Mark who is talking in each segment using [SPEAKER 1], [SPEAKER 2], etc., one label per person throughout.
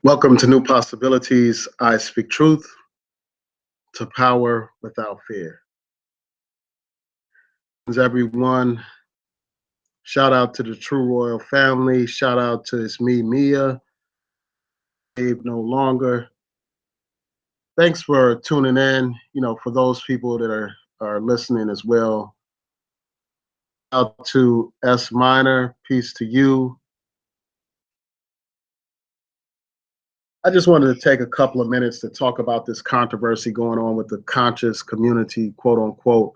[SPEAKER 1] Welcome to New Possibilities. I speak truth to power without fear. Everyone, shout out to the True Royal family. Shout out to it's me, Mia, Dave no longer. Thanks for tuning in. For those people that are listening as well. Out to S Minor, peace to you. I just wanted to take a couple of minutes to talk about this controversy going on with the conscious community, quote unquote.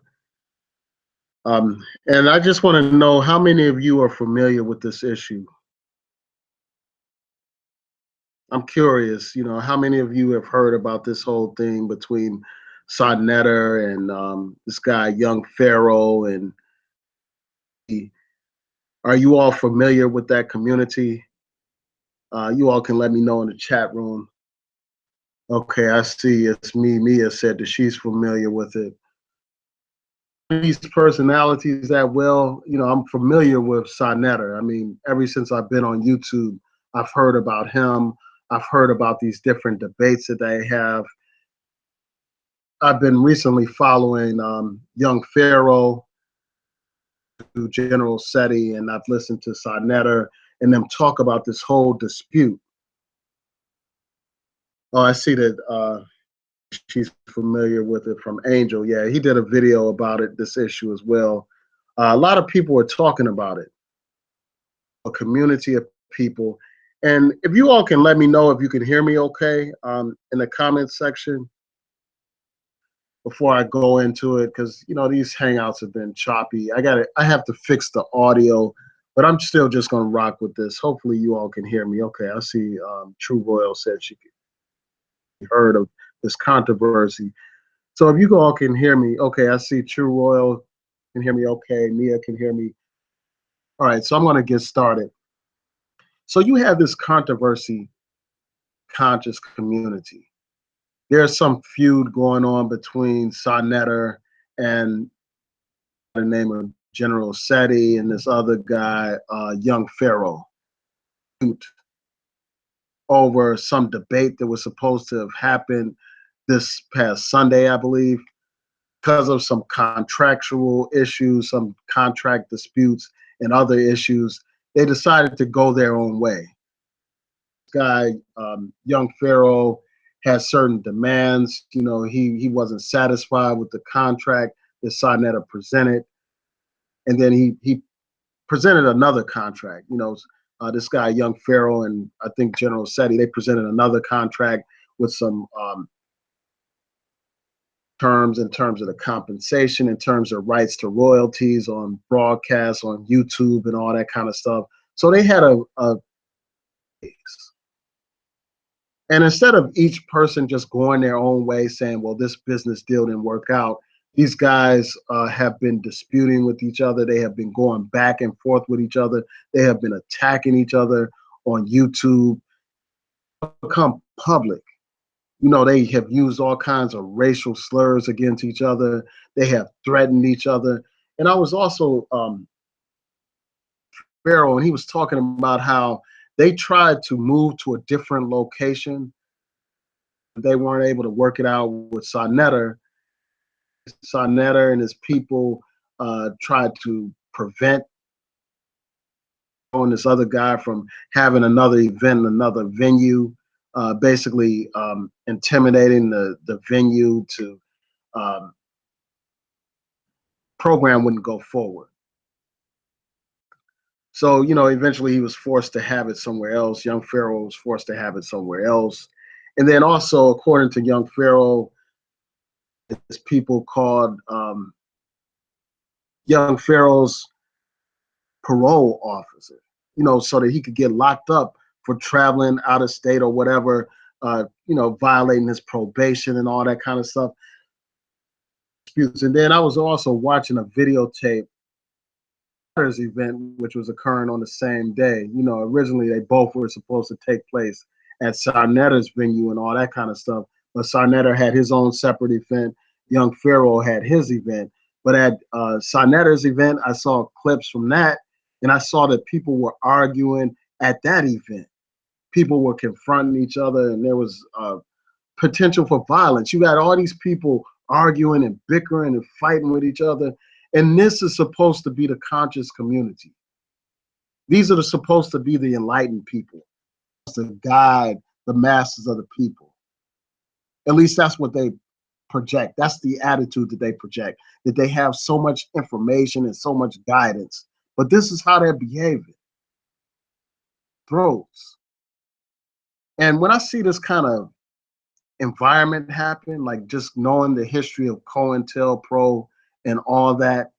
[SPEAKER 1] And I just want to know how many of you are familiar with this issue. I'm curious, how many of you have heard about this whole thing between Saneter and this guy, young Pharaoh, and are you all familiar with that community? You all can let me know in the chat room. Okay, I see it's me. Mia said that she's familiar with it. These personalities that well, I'm familiar with Saneter. I mean, ever since I've been on YouTube, I've heard about him. I've heard about these different debates that they have. I've been recently following young Pharaoh, General Seti, and I've listened to Saneter and them talk about this whole dispute. Oh, I see that she's familiar with it from Angel. Yeah, he did a video about it, this issue as well. A lot of people are talking about it, a community of people. And if you all can let me know if you can hear me okay in the comments section before I go into it, because these hangouts have been choppy. I have to fix the audio, but I'm still just gonna rock with this. Hopefully you all can hear me okay. I see True Royal said she heard of this controversy. So if you all can hear me, okay, I see True Royal can hear me okay, Mia can hear me. All right, so I'm gonna get started. So you have this controversy, conscious community. There's some feud going on between Saneter and the name of General Seti and this other guy, young Pharaoh, over some debate that was supposed to have happened this past Sunday, I believe, because of some contractual issues, some contract disputes and other issues. They decided to go their own way. This guy, young Pharaoh, has certain demands. He wasn't satisfied with the contract that Saneter presented, and then he presented another contract. This guy, young Pharaoh, and I think General Seti, they presented another contract with some terms in terms of the compensation, in terms of rights to royalties on broadcasts on YouTube and all that kind of stuff. So they had a and instead of each person just going their own way saying, well, this business deal didn't work out, these guys have been disputing with each other. They have been going back and forth with each other. They have been attacking each other on YouTube. Become public. They have used all kinds of racial slurs against each other. They have threatened each other. And I was also Pharaoh, and he was talking about how they tried to move to a different location. They weren't able to work it out with Saneter. Saneter and his people tried to prevent this other guy from having another event, another venue, basically intimidating the venue to program wouldn't go forward. So, eventually he was forced to have it somewhere else. Young Pharaoh was forced to have it somewhere else. And then also, according to young Pharaoh, there's people called young Pharaoh's parole officer, so that he could get locked up for traveling out of state or whatever, violating his probation and all that kind of stuff. And then I was also watching a videotape event, which was occurring on the same day. Originally they both were supposed to take place at Saneter's venue and all that kind of stuff. But Saneter had his own separate event. Young Pharaoh had his event. But at Saneter's event, I saw clips from that, and I saw that people were arguing at that event. people were confronting each other, and there was potential for violence. You got all these people arguing and bickering and fighting with each other, and this is supposed to be the conscious community. These are supposed to be the enlightened people, to guide the masses of the people. At least that's what they project. That's the attitude that they project, that they have so much information and so much guidance. But this is how they're behaving. Throws. And when I see this kind of environment happen, like just knowing the history of COINTELPRO and all that,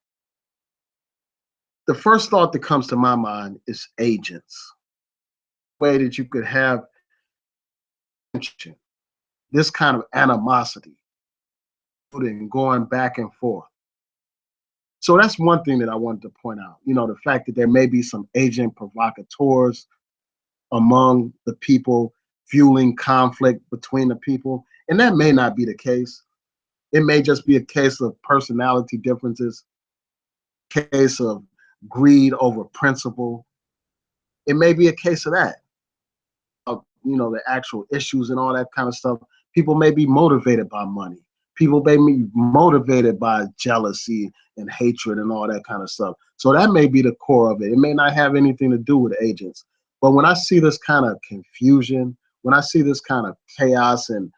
[SPEAKER 1] the first thought that comes to my mind is agents. Way that you could have this kind of animosity and going back and forth. So that's one thing that I wanted to point out. You know, the fact that there may be some agent provocateurs among the people, fueling conflict between the people, and that may not be the case. It may just be a case of personality differences, case of greed over principle. It may be a case of that. You know, the actual issues and all that kind of stuff. People may be motivated by money. People may be motivated by jealousy and hatred and all that kind of stuff. So that may be the core of it. It may not have anything to do with agents. But when I see this kind of confusion, when I see this kind of chaos and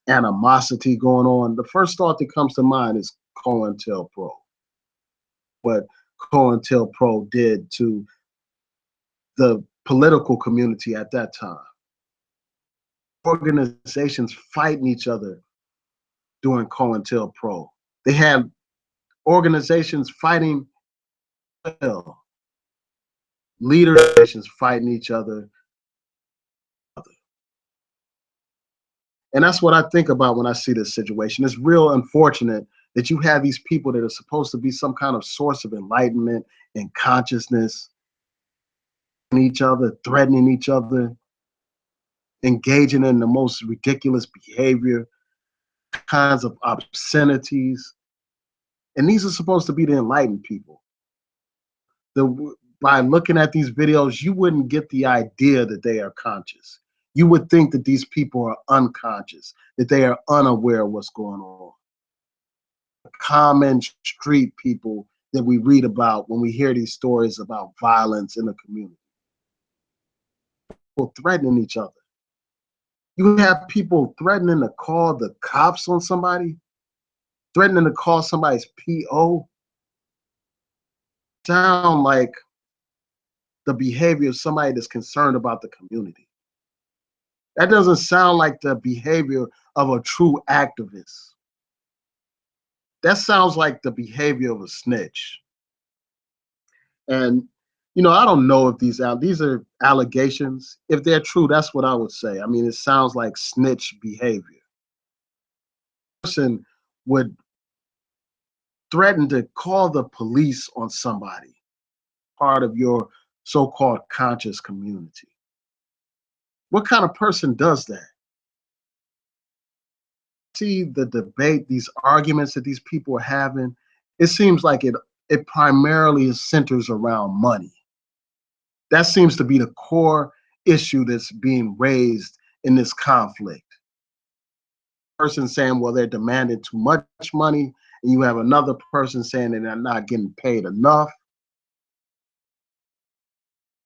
[SPEAKER 1] animosity going on, the first thought that comes to mind is COINTELPRO. What COINTELPRO did to the political community at that time. Organizations fighting each other during COINTELPRO. They had organizations fighting, leaders fighting each other. And that's what I think about when I see this situation. It's real unfortunate that you have these people that are supposed to be some kind of source of enlightenment and consciousness, each other, threatening each other, engaging in the most ridiculous behavior, kinds of obscenities. And these are supposed to be the enlightened people. By looking at these videos, you wouldn't get the idea that they are conscious. You would think that these people are unconscious, that they are unaware of what's going on. Common street people that we read about when we hear these stories about violence in the community. People threatening each other. You have people threatening to call the cops on somebody, threatening to call somebody's PO. Sound like the behavior of somebody that's concerned about the community. That doesn't sound like the behavior of a true activist. That sounds like the behavior of a snitch. And you know, I don't know if these are allegations. If they're true, that's what I would say. I mean, it sounds like snitch behavior. A person would threaten to call the police on somebody, part of your so-called conscious community. What kind of person does that? See the debate, these arguments that these people are having, it seems like it primarily centers around money. That seems to be the core issue that's being raised in this conflict. Person saying, well, they're demanding too much money, and you have another person saying that they're not getting paid enough.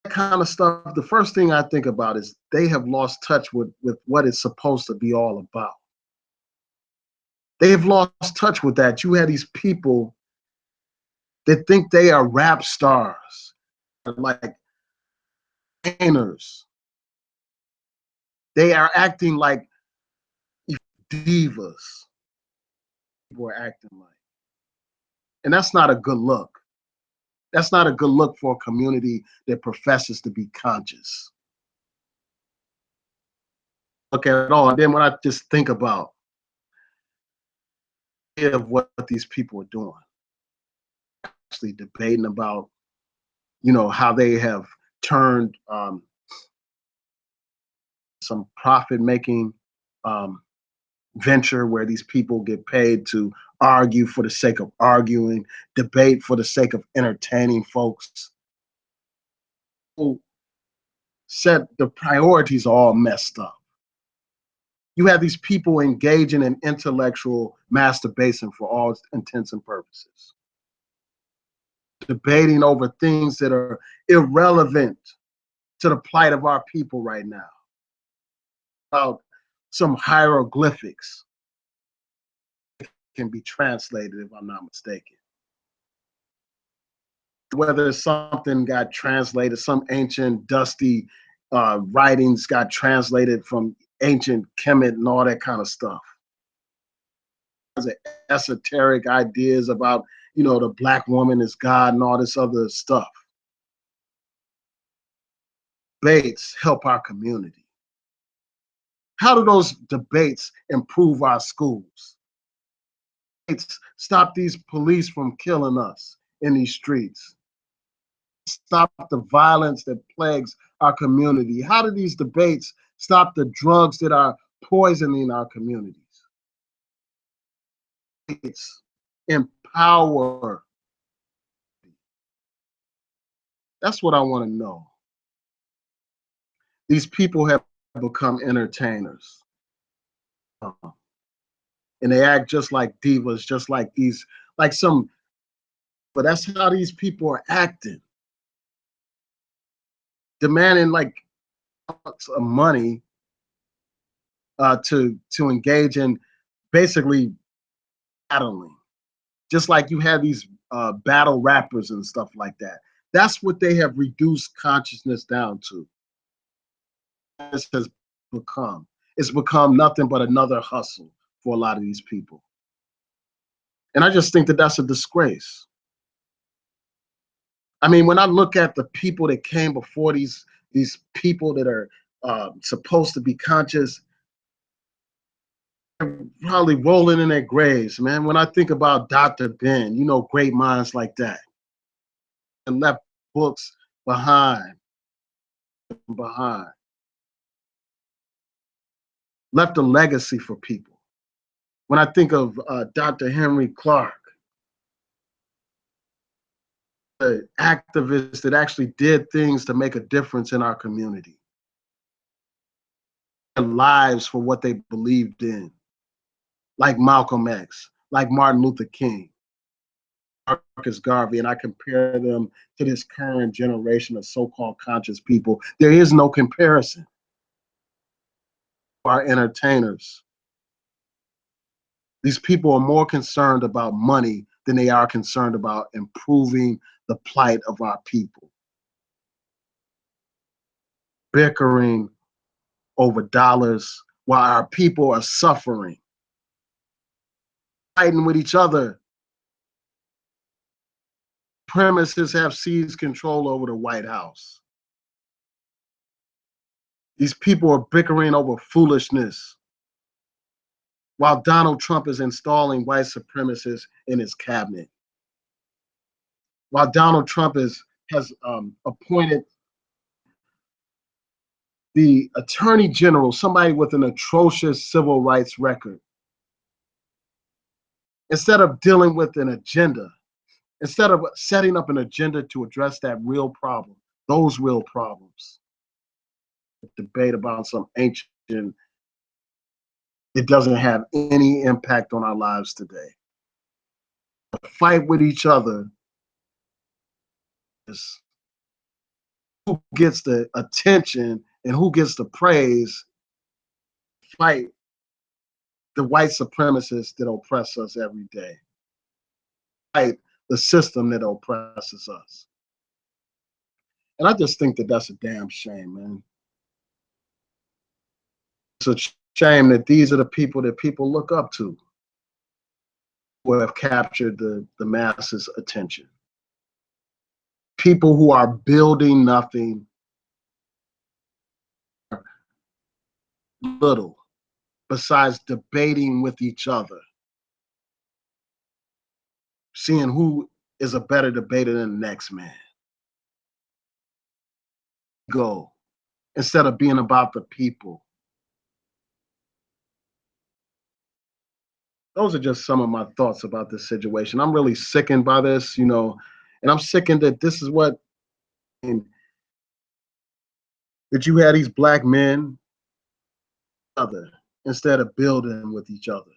[SPEAKER 1] That kind of stuff, the first thing I think about is they have lost touch with what it's supposed to be all about. They've lost touch with that. You have these people that think they are rap stars, like painters. They are acting like divas. People are acting like. And that's not a good look. That's not a good look for a community that professes to be conscious. Look at it all. And then when I just think about what these people are doing, actually debating about, you know, how they have turned some profit-making venture where these people get paid to argue for the sake of arguing, debate for the sake of entertaining folks. set the priorities are all messed up. You have these people engaging in intellectual masturbation for all intents and purposes, debating over things that are irrelevant to the plight of our people right now, about some hieroglyphics can be translated, if I'm not mistaken. Whether something got translated, some ancient dusty writings got translated from ancient Kemet and all that kind of stuff. Esoteric ideas about, the black woman is God and all this other stuff. Debates help our community. How do those debates improve our schools? Debates stop these police from killing us in these streets. Stop the violence that plagues our community. How do these debates stop the drugs that are poisoning our communities? It's empower. That's what I want to know. These people have become entertainers. And they act just like divas, just like but that's how these people are acting. Demanding like money to engage in basically battling. Just like you have these battle rappers and stuff like that. That's what they have reduced consciousness down to. This has become. It's become nothing but another hustle for a lot of these people. And I just think that that's a disgrace. I mean, when I look at the people that came before these people that are supposed to be conscious, they're probably rolling in their graves, man. When I think about Dr. Ben, great minds like that, and left books behind, left a legacy for people. When I think of Dr. Henry Clark, the activist that actually did things to make a difference in our community, their lives for what they believed in, like Malcolm X, like Martin Luther King, Marcus Garvey, and I compare them to this current generation of so-called conscious people. There is no comparison. Our entertainers. These people are more concerned about money than they are concerned about improving the plight of our people. Bickering over dollars while our people are suffering. Fighting with each other. Premises have seized control over the White House. These people are bickering over foolishness while Donald Trump is installing white supremacists in his cabinet. While Donald Trump has appointed the attorney general, somebody with an atrocious civil rights record, instead of dealing with an agenda, instead of setting up an agenda to address that real problem, those real problems. Debate about some ancient, it doesn't have any impact on our lives today. The fight with each other is who gets the attention and who gets the praise. Fight the white supremacists that oppress us every day. Fight the system that oppresses us. And I just think that that's a damn shame, man. It's a shame that these are the people that people look up to, who have captured the masses' attention. People who are building nothing, little, besides debating with each other, seeing who is a better debater than the next man. Go, instead of being about the people. Those are just some of my thoughts about this situation. I'm really sickened by this, and I'm sickened that this is what that you had these black men other instead of building with each other,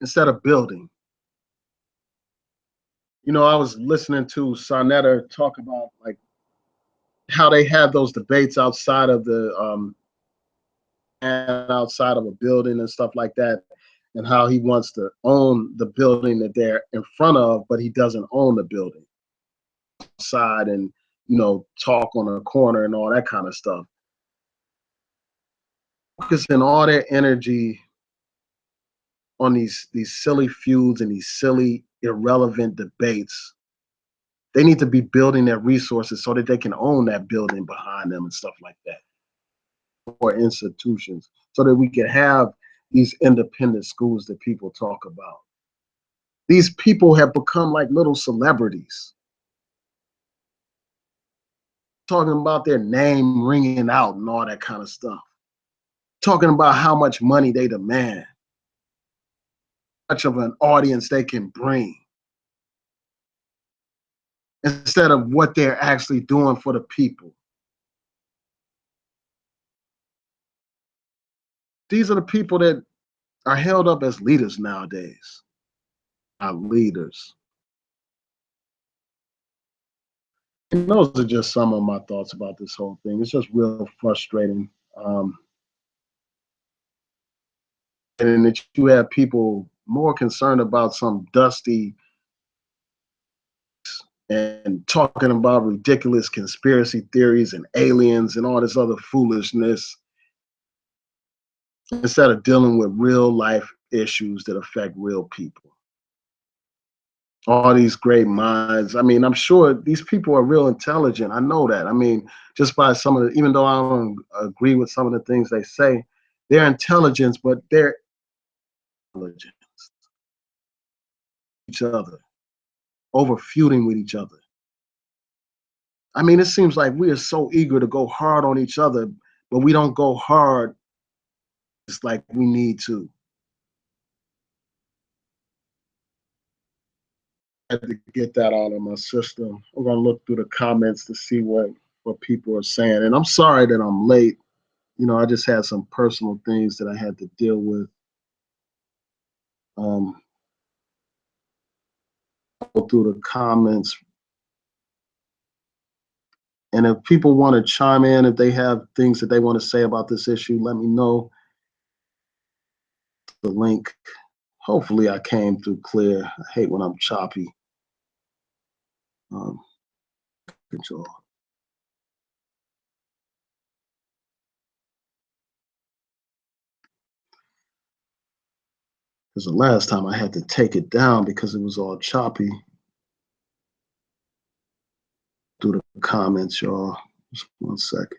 [SPEAKER 1] instead of building. You know, I was listening to Saneter talk about like how they have those debates outside of the and outside of a building and stuff like that, and how he wants to own the building that they're in front of, but he doesn't own the building side, and you know, talk on a corner and all that kind of stuff. Focusing all their energy on these silly feuds and these silly irrelevant debates. They need to be building their resources so that they can own that building behind them and stuff like that, or institutions, so that we can have these independent schools that people talk about. These people have become like little celebrities, talking about their name ringing out and all that kind of stuff, talking about how much money they demand, how much of an audience they can bring, instead of what they're actually doing for the people. These are the people that are held up as leaders nowadays, our leaders. And those are just some of my thoughts about this whole thing. It's just real frustrating. And that you have people more concerned about some dusty and talking about ridiculous conspiracy theories and aliens and all this other foolishness, instead of dealing with real life issues that affect real people. All these great minds. I mean, I'm sure these people are real intelligent. I know that. I mean, just by some of the, even though I don't agree with some of the things they say, they're intelligence, but they're intelligent each other, over feuding with each other. I mean, it seems like we are so eager to go hard on each other, but we don't go hard just like we need to. I had to get that out of my system. I'm gonna look through the comments to see what people are saying. And I'm sorry that I'm late. You know, I just had some personal things that I had to deal with. Um, go through the comments. And if people want to chime in, if they have things that they want to say about this issue, let me know. The link. Hopefully I came through clear. I hate when I'm choppy. Um, control. Because the last time I had to take it down because it was all choppy. Through the comments, y'all. Just 1 second.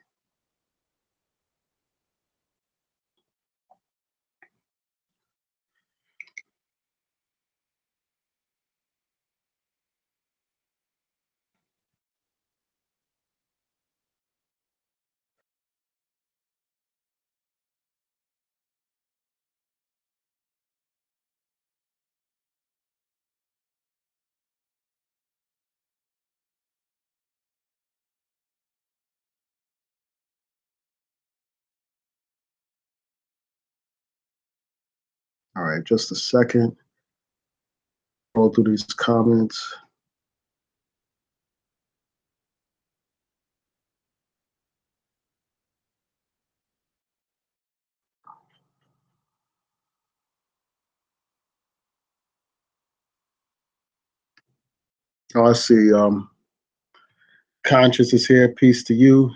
[SPEAKER 1] All right, just a second. Go through these comments. Oh, I see. Conscious is here. Peace to you.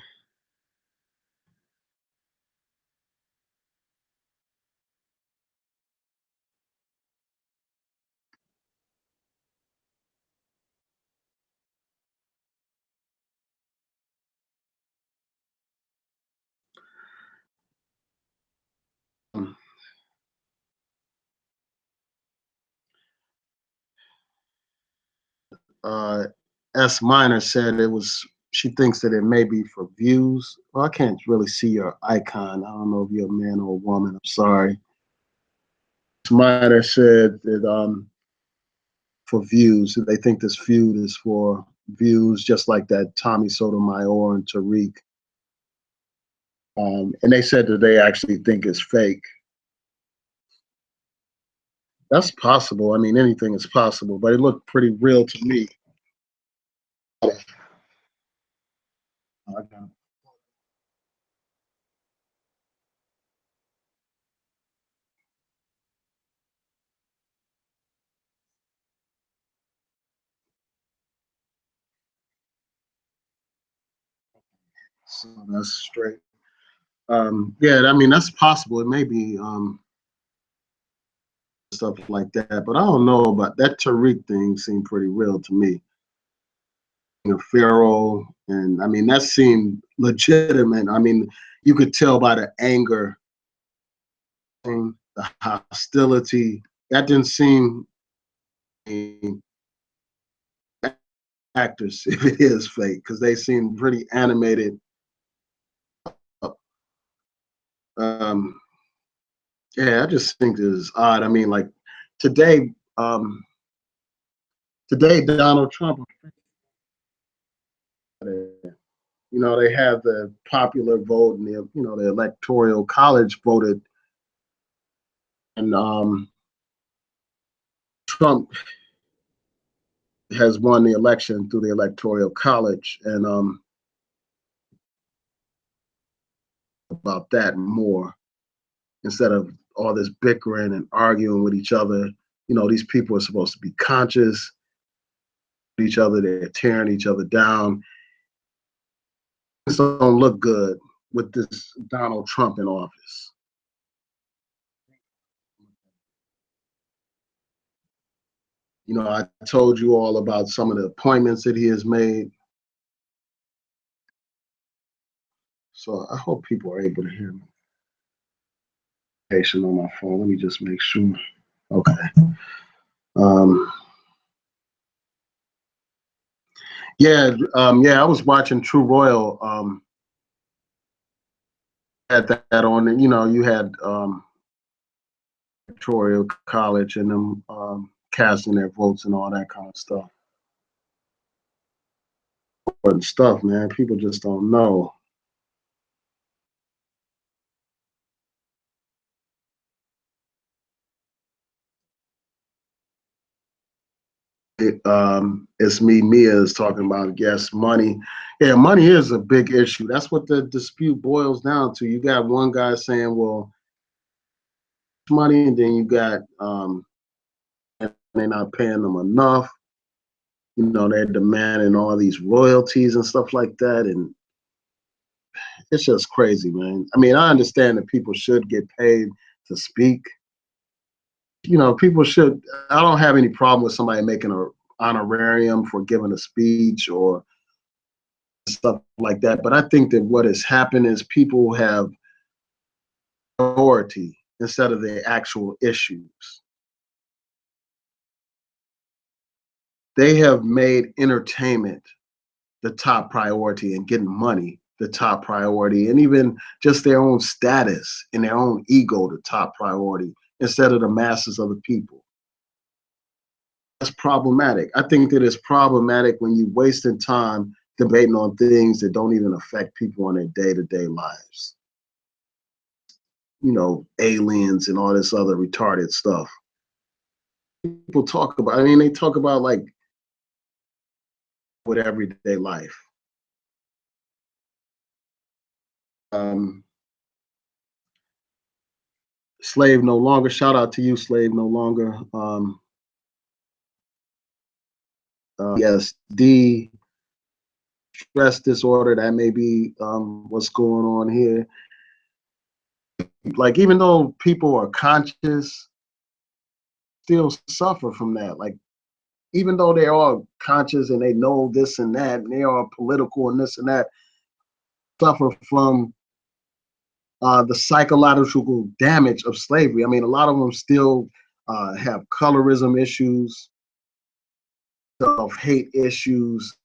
[SPEAKER 1] Uh, S Minor said it was. She thinks that it may be for views. Well, I can't really see your icon. I don't know if you're a man or a woman. I'm sorry. S Minor said that for views, they think this feud is for views, just like that Tommy Sotomayor and Tariq. And they said that they actually think it's fake. That's possible. I mean, anything is possible, but it looked pretty real to me. So that's straight. Yeah, I mean, that's possible. It may be stuff like that, but I don't know about that Tariq thing. Seemed pretty real to me. You know, Pharaoh, and I mean, that seemed legitimate. I mean, you could tell by the anger, the hostility. That didn't seem actors if it is fake, because they seem pretty animated. Um, yeah, I just think this is odd. I mean, like today, um, today Donald Trump, you know, they have the popular vote and the, you know, the electoral college voted, and Trump has won the election through the electoral college, and about that more instead of all this bickering and arguing with each other. You know, these people are supposed to be conscious of each other. They're tearing each other down. This don't look good with this Donald Trump in office. You know, I told you all about some of the appointments that he has made. So I hope people are able to hear me. Patient on my phone. Let me just make sure. Okay. Um, yeah. I was watching True Royal. Had that on, and you know, you had Victoria College and them casting their votes and all that kind of stuff. Important stuff, man. People just don't know. It's me, Mia is talking about, yes, money. Yeah, money is a big issue. That's what the dispute boils down to. You got one guy saying, well, money, and then you got they're not paying them enough. You know, they're demanding all these royalties and stuff like that. And it's just crazy, man. I mean, I understand that people should get paid to speak. You know, people should. I don't have any problem with somebody making a honorarium for giving a speech or stuff like that. But I think that what has happened is people have priority instead of the actual issues. They have made entertainment the top priority and getting money the top priority, and even just their own status and their own ego the top priority instead of the masses of the people. That's problematic. I think that it's problematic when you wasting time debating on things that don't even affect people on their day-to-day lives. You know, aliens and all this other retarded stuff. People talk about, I mean, they talk about like with everyday life. Um, Slave no longer. Shout out to you, Slave no longer. Yes, D stress disorder. That may be what's going on here. Like, even though people are conscious, still suffer from that. Like, even though they are conscious and they know this and that, and they are political and this and that, suffer from the psychological damage of slavery. I mean, a lot of them still have colorism issues, self-hate issues.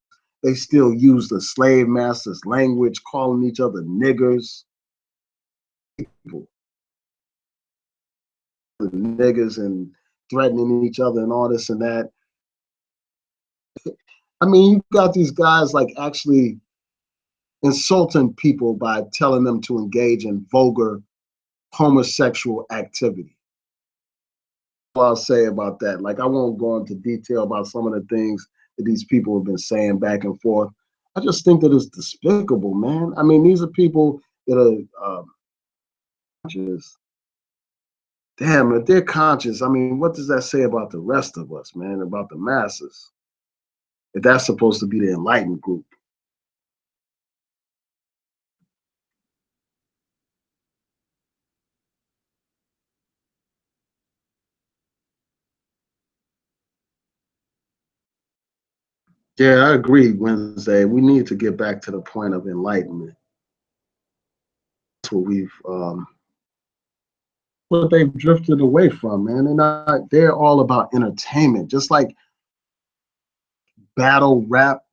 [SPEAKER 1] They still use the slave masters' language, calling each other niggers, niggers, and threatening each other and all this and that. I mean, you got these guys like actually insulting people by telling them to engage in vulgar homosexual activity. What I'll say about that. Like, I won't go into detail about some of the things that these people have been saying back and forth. I just think that it's despicable, man. I mean, these are people that are just, damn, if they're conscious, I mean, what does that say about the rest of us, man, about the masses? If that's supposed to be the enlightened group. Yeah, I agree, Wednesday. We need to get back to the point of enlightenment. That's what they've drifted away from, man. They're all about entertainment, just like battle rap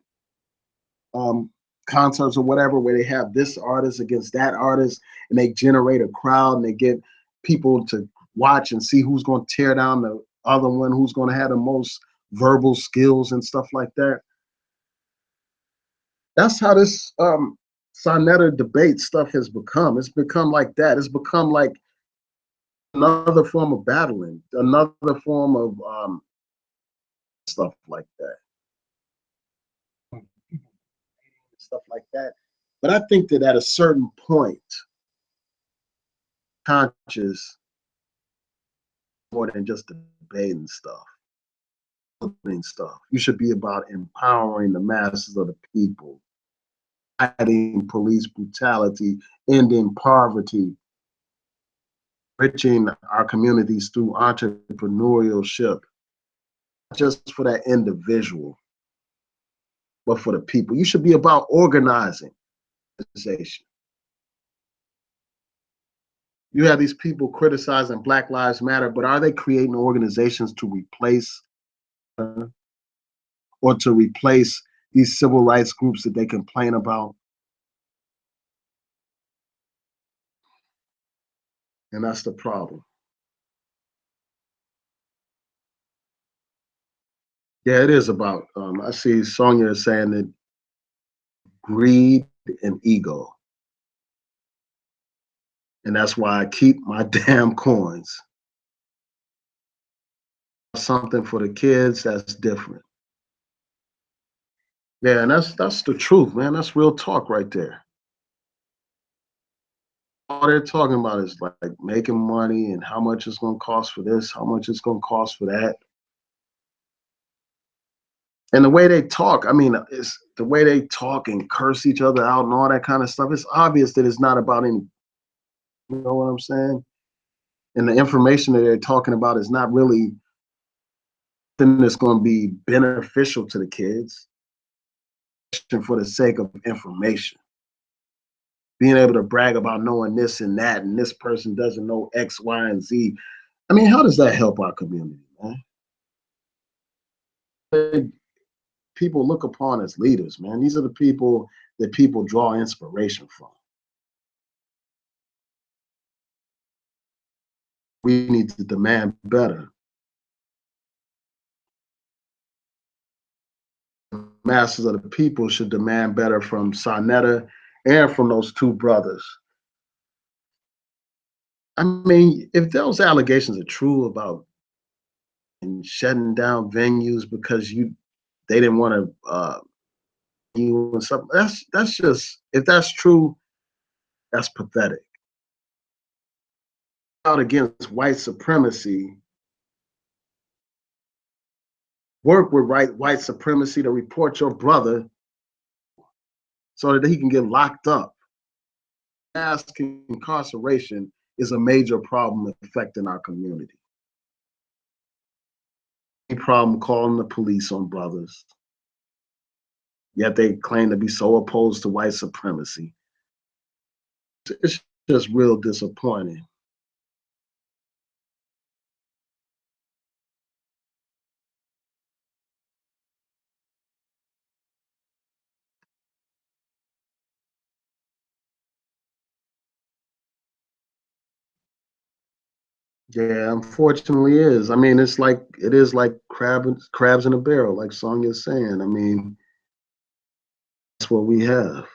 [SPEAKER 1] um, concerts or whatever, where they have this artist against that artist, and they generate a crowd and they get people to watch and see who's going to tear down the other one, who's going to have the most verbal skills and stuff like that. That's how this Saneter debate stuff has become. It's become like that. It's become like another form of battling, another form of stuff like that, stuff like that. But I think that at a certain point, conscious more than just debating stuff, stuff. You should be about empowering the masses of the people, fighting police brutality, ending poverty, enriching our communities through entrepreneurship, not just for that individual, but for the people. You should be about organizing. You have these people criticizing Black Lives Matter, but are they creating organizations to replace or to replace these civil rights groups that they complain about? And that's the problem. Yeah, it is about. I see Sonia saying that greed and ego, and that's why I keep my damn coins. Something for the kids that's different. Yeah, and that's the truth, man. That's real talk right there. All they're talking about is like making money and how much it's going to cost for this, how much it's going to cost for that. And the way they talk, I mean, it's the way they talk and curse each other out and all that kind of stuff. It's obvious that it's not about any, you know what I'm saying? And the information that they're talking about is not really something that's going to be beneficial to the kids for the sake of information. Being able to brag about knowing this and that, and this person doesn't know X, Y, and Z. I mean, how does that help our community, man? People look upon as leaders, man. These are the people that people draw inspiration from. We need to demand better. Masses of the people should demand better from Saneter and from those two brothers. I mean, if those allegations are true about shutting down venues because they didn't want to you and stuff, that's just, if that's true, that's pathetic. Out against white supremacy, work with white supremacy to report your brother so that he can get locked up. Mass incarceration is a major problem affecting our community. A problem calling the police on brothers, yet they claim to be so opposed to white supremacy. It's just real disappointing. Yeah, unfortunately is. I mean, it is like crabs in a barrel, like Sonya's saying. I mean, that's what we have.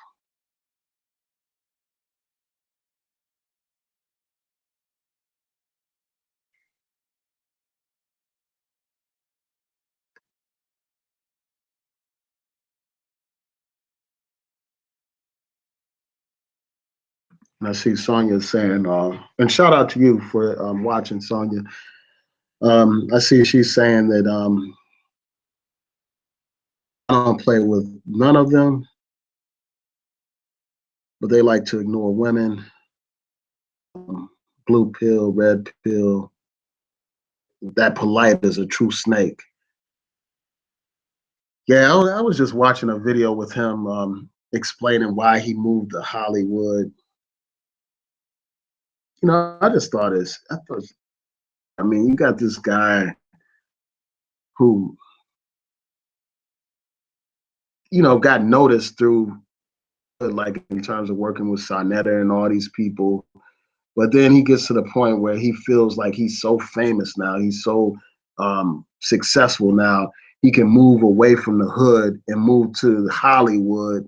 [SPEAKER 1] And I see Sonya saying, and shout out to you for watching, Sonya. I see she's saying that I don't play with none of them, but they like to ignore women. Um, Blue pill, red pill. That polite is a true snake. Yeah, I was just watching a video with him explaining why he moved to Hollywood. You know, I thought, I mean, you got this guy who, you know, got noticed through, like, in terms of working with Saneter and all these people. But then he gets to the point where he feels like he's so famous now, he's so successful now, he can move away from the hood and move to Hollywood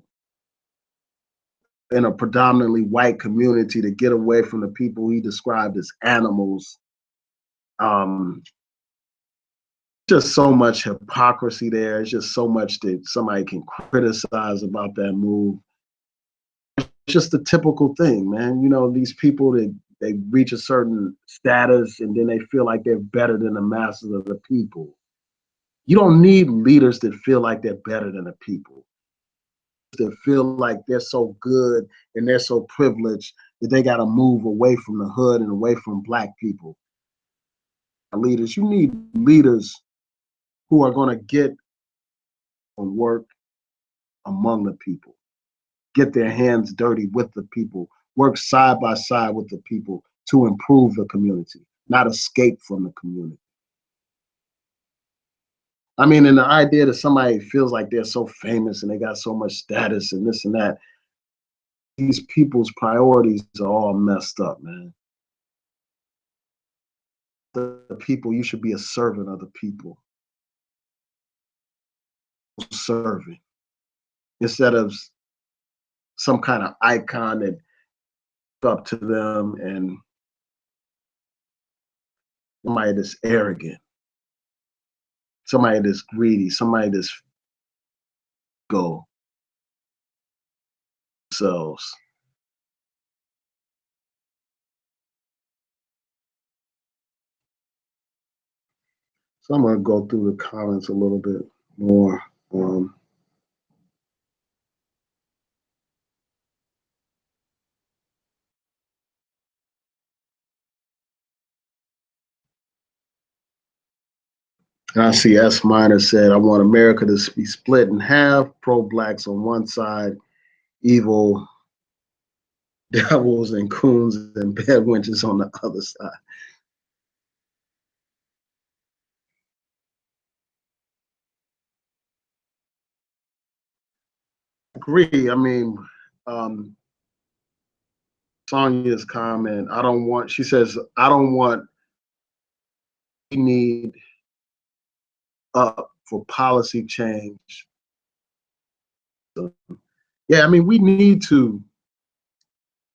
[SPEAKER 1] in a predominantly white community to get away from the people he described as animals. Um, just so much hypocrisy there. It's just so much that somebody can criticize about that move. It's just the typical thing, man. You know, these people that they reach a certain status and then they feel like they're better than the masses of the people. You don't need leaders that feel like they're better than the people, that feel like they're so good and they're so privileged that they got to move away from the hood and away from black people. Leaders, you need leaders who are going to get and work among the people, get their hands dirty with the people, work side by side with the people to improve the community, not escape from the community. I mean, and the idea that somebody feels like they're so famous and they got so much status and this and that, these people's priorities are all messed up, man. The people, you should be a servant of the people, serving, instead of some kind of icon that up to them and somebody that's arrogant, somebody that's greedy, somebody that's go themselves. So I'm gonna go through the comments a little bit more. Um, and I see S Minor said, I want America to be split in half, pro blacks on one side, evil devils and coons and bad wenches on the other side. Agree. I mean, um, Sonya's comment, she says, I don't want, we need up for policy change. So, yeah, I mean, we need to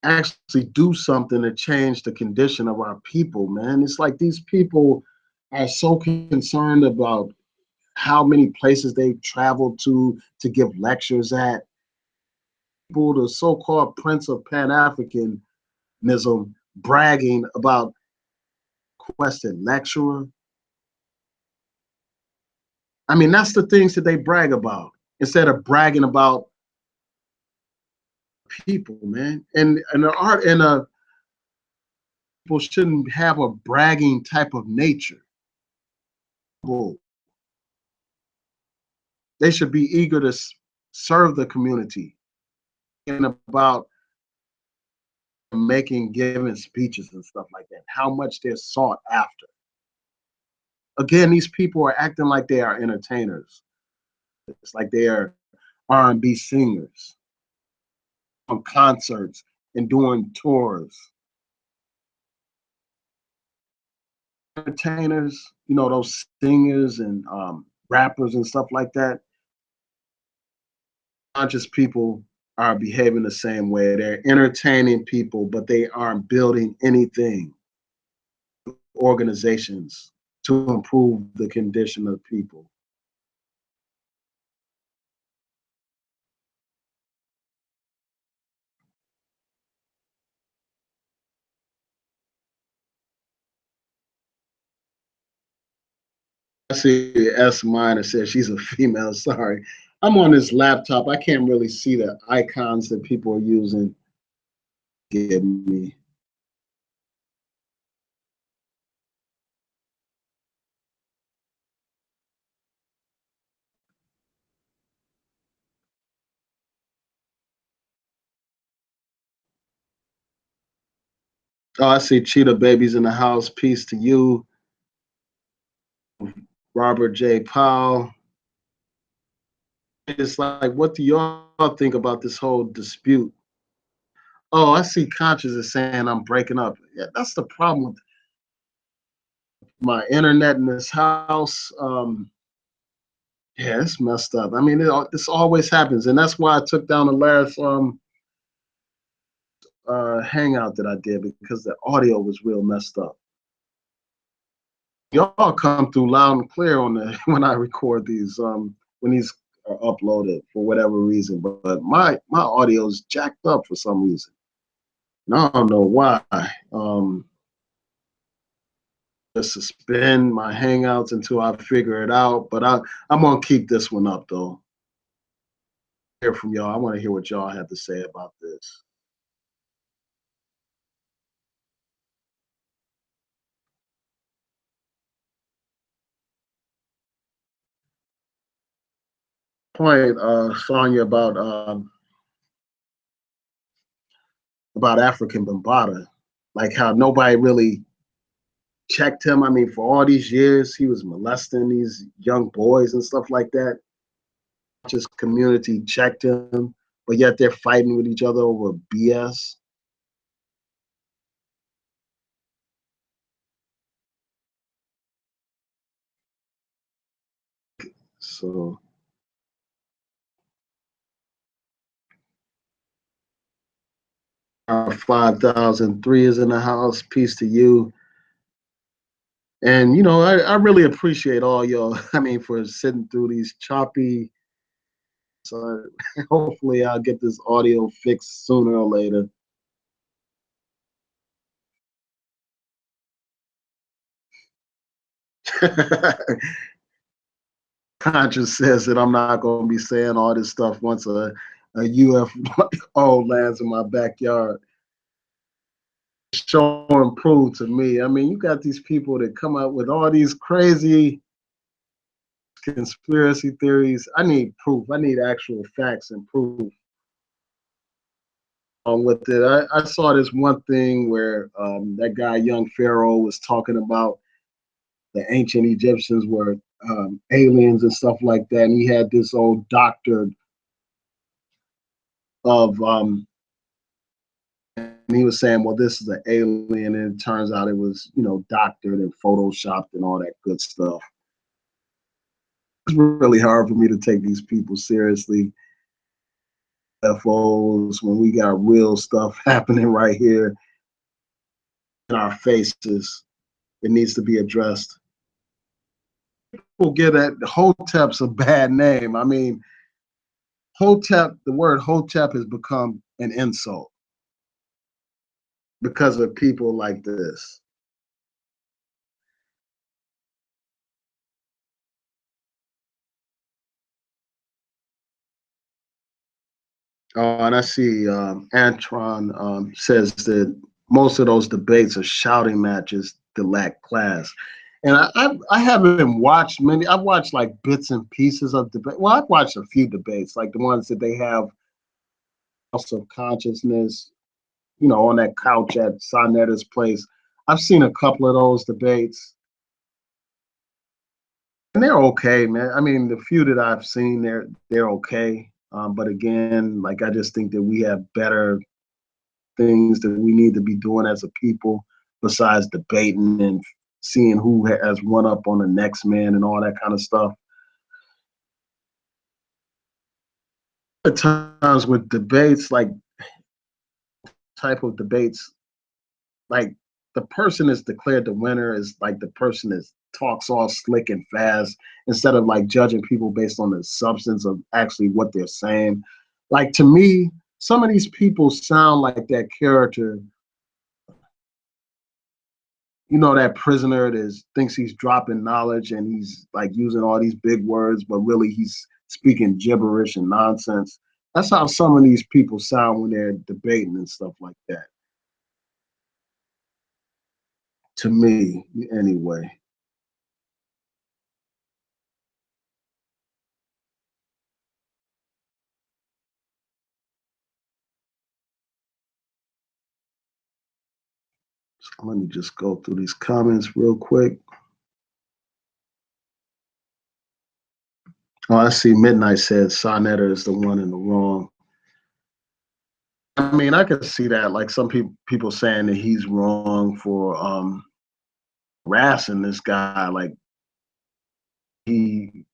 [SPEAKER 1] actually do something to change the condition of our people, man. It's like these people are so concerned about how many places they've traveled to give lectures at. People, the so-called Prince of Pan-Africanism, bragging about requested lecturer. I mean, that's the things that they brag about instead of bragging about people, man. And the art and people shouldn't have a bragging type of nature. They should be eager to serve the community and about making giving speeches and stuff like that. How much they're sought after. Again, these people are acting like they are entertainers. It's like they are R&B singers on concerts and doing tours. entertainers, you know, those singers and rappers and stuff like that, conscious people are behaving the same way. They're entertaining people, but they aren't building anything, organizations to improve the condition of people. I see S minor says she's a female. Sorry. I'm on this laptop. I can't really see the icons that people are using. Give me. Oh, I see Cheetah Babies in the house. Peace to you. Robert J. Powell. It's like, what do y'all think about this whole dispute? Oh, I see Conscious is saying I'm breaking up. Yeah, that's the problem with my internet in this house. Yeah, it's messed up. I mean, this always happens, and that's why I took down the last hangout that I did because the audio was real messed up. Y'all come through loud and clear on the when I record these when these are uploaded for whatever reason, but my audio is jacked up for some reason. And I don't know why. Just suspend my hangouts until I figure it out. But I'm gonna keep this one up though. Hear from y'all. I want to hear what y'all have to say about this. Point, Sonya, about African Bambaataa, like how nobody really checked him. I mean, for all these years, he was molesting these young boys and stuff like that. Just community checked him, but yet they're fighting with each other over BS. So, 5003 is in the house. Peace to you. And you know, I really appreciate all y'all. I mean, for sitting through these choppy. So hopefully, I'll get this audio fixed sooner or later. Conscious says that I'm not going to be saying all this stuff once a UFO lands in my backyard. Show and prove to me. I mean, you got these people that come up with all these crazy conspiracy theories. I need proof. I need actual facts and proof on with it. I saw this one thing where that guy, young Pharaoh, was talking about the ancient Egyptians were aliens and stuff like that. And he had this old doctor of, and he was saying, well, this is an alien. And it turns out it was, you know, doctored and photoshopped and all that good stuff. It's really hard for me to take these people seriously. FOs when we got real stuff happening right here in our faces. It needs to be addressed. People get that Hotep's a bad name. I mean, Hotep, the word Hotep has become an insult because of people like this. And I see Antron says that most of those debates are shouting matches that lack class. And I haven't watched many. I've watched like bits and pieces of debate. Well, I've watched a few debates, like the ones that they have of consciousness, you know, on that couch at Saneter's place. I've seen a couple of those debates, and they're okay, man. I mean, the few that I've seen, they're okay. But again, like I just think that we have better things that we need to be doing as a people besides debating and seeing who has one up on the next man and all that kind of stuff. At times with debates, like type of debates, like the person is declared the winner is like the person that talks all slick and fast instead of like judging people based on the substance of actually what they're saying. Like to me, some of these people sound like that character, you know, that prisoner that thinks he's dropping knowledge and he's like using all these big words, but really he's speaking gibberish and nonsense. That's how some of these people sound when they're debating and stuff like that. To me, anyway. So let me just go through these comments real quick. Oh, I see Midnight says Saneter is the one in the wrong. I mean, I could see that. Like some people saying that he's wrong for harassing this guy. Like he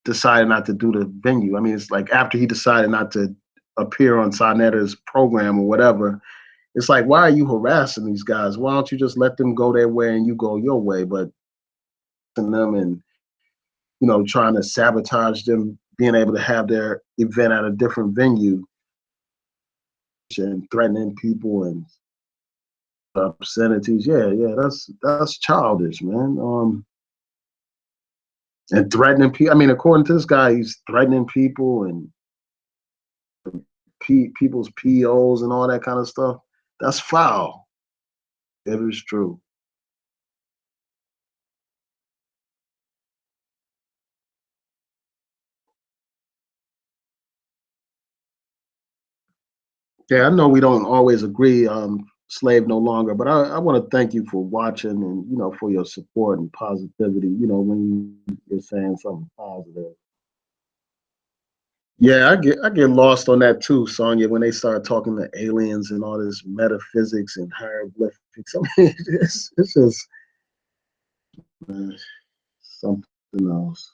[SPEAKER 1] decided not to do the venue. I mean, it's like after he decided not to appear on Saneter's program or whatever, it's like, why are you harassing these guys? Why don't you just let them go their way and you go your way? But them and trying to sabotage them being able to have their event at a different venue and threatening people and obscenities. Yeah, that's childish, man. And threatening people. I mean, according to this guy, he's threatening people and people's POs and all that kind of stuff. That's foul. It is true. Yeah, I know we don't always agree, slave no longer, but I want to thank you for watching and for your support and positivity. When you're saying something positive. Yeah, I get lost on that too, Sonya, when they start talking to aliens and all this metaphysics and hieroglyphics. I mean, it's just uh, something else.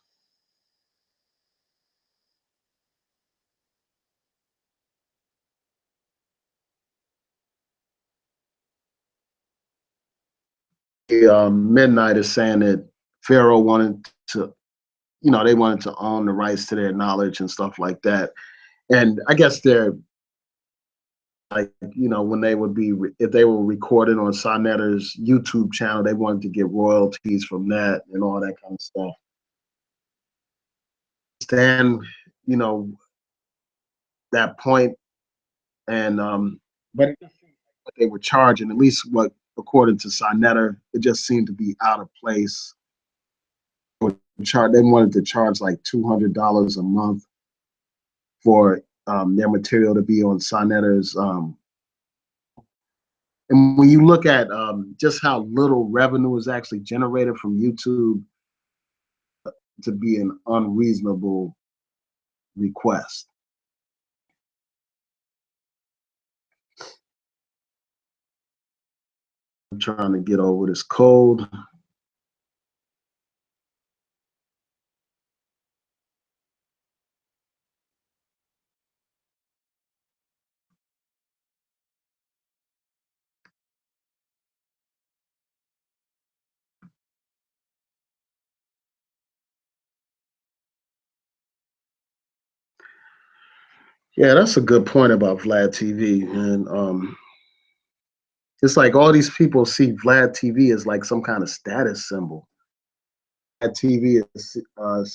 [SPEAKER 1] Midnight is saying that Pharaoh wanted to, they wanted to own the rights to their knowledge and stuff like that. And I guess they're like, when they would be, if they were recorded on Saneter's YouTube channel, they wanted to get royalties from that and all that kind of stuff. Stand, you know, that point, and but what they were charging, at least what according to Saneter, it just seemed to be out of place. They wanted to charge like $200 a month for their material to be on Saneter's. And when you look at just how little revenue is actually generated from YouTube, to be an unreasonable request. I'm trying to get over this cold. Yeah, that's a good point about Vlad TV. And it's like all these people see Vlad TV as like some kind of status symbol. Vlad TV is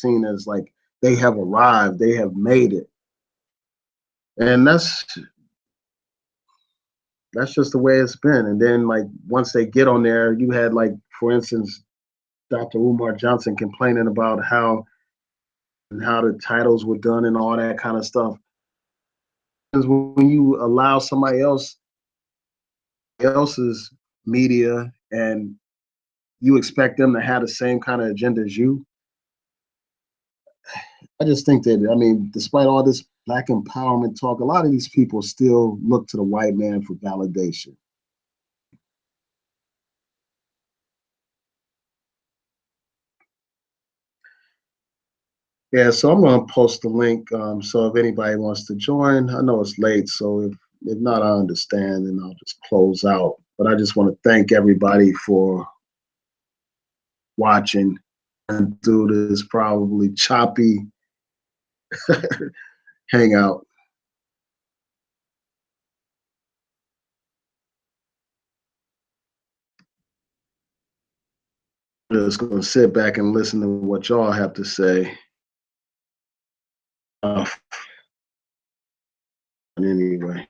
[SPEAKER 1] seen as like they have arrived, they have made it. And that's just the way it's been. And then like once they get on there, you had like, for instance, Dr. Umar Johnson complaining about how the titles were done and all that kind of stuff. Because when you allow somebody else's media and you expect them to have the same kind of agenda as you, I just think that, I mean, despite all this black empowerment talk, a lot of these people still look to the white man for validation. Yeah, so I'm going to post the link. So if anybody wants to join, I know it's late, so if not, I understand, and I'll just close out. But I just want to thank everybody for watching and through this probably choppy hangout. Just going to sit back and listen to what y'all have to say. Anyway.